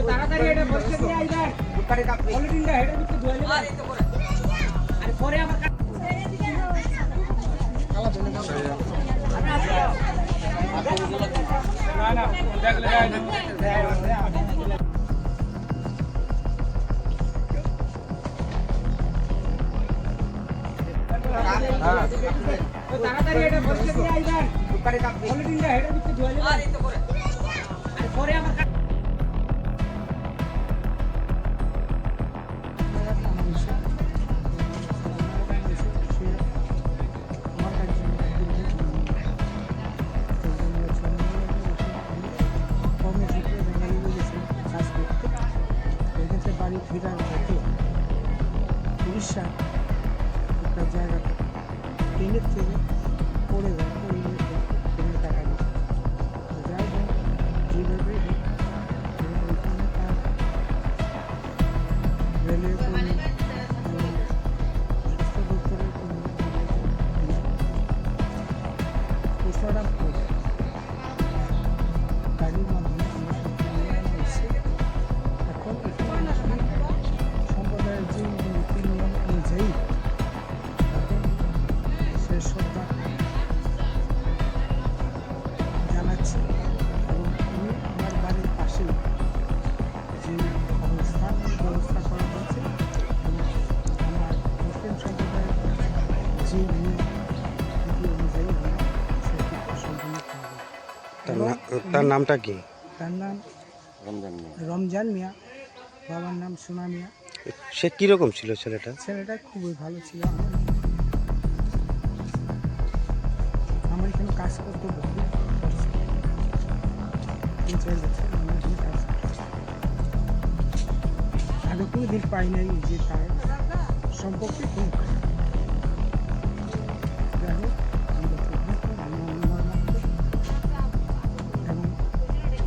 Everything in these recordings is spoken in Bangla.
তাড়াতাড়ি এটা বসে দিয়ে আইবেন পলিথিনটা হেডের ভিতরে ধুয়ে নেবেন আর পরে আবার না না দেখলে তাড়াতাড়ি এটা বসে দিয়ে আইবেন পলিথিনটা হেডের ভিতরে ধুয়ে নেবেন আর পরে আবার বাড়ি ফেরার পথে উড়িষ্যার একটা জায়গা ট্রেনের থেকে পড়ে যায় ট্রেনে টাকা দিচ্ছে যাই হোক যেভাবে ওইখানে তার রেলের কর্মী এবং স্বাস্থ্য দপ্তরের কর্মী পোস্টমর্টম করে গাড়ির মাধ্যমে আমরা এসে এখন এখানে সম্প্রদায়ের যে নীতি নিয়ম অনুযায়ী তাকে সে শ্রদ্ধা জানাচ্ছি এবং আমি আমার বাড়ির পাশেই যে অবস্থান ব্যবস্থা করা হয়েছে এবং আমার মুসলিম সম্প্রদায়ের যে নিয়ম নীতি অনুযায়ী আমরা সেটি সম্পন্ন করব। তার নামটা কি? তার নাম রমজান মিয়া, বাবার নাম সোনা মিয়া। সে কিরকম ছিল ছেলেটা? ছেলেটা খুবই ভালো ছিল। আমার এখানে কাজ করতে বহু করছে, 3-4 বছর আমার এখানে কাজ করছে। আগে কোনো দিন পাই নাই যে তার সম্পর্কে খুব যাই হোক এবং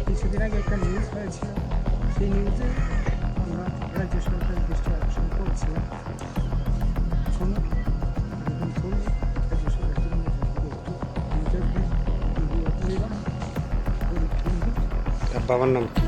কিছুদিন আগে একটা নিউজ হয়েছিল, সেই নিউজে আমরা রাজ্য সরকারের দৃষ্টি আকর্ষণ করেছিলাম। শুনুন এখন চলুন রাজ্য সরকারের বাবার নাম কি?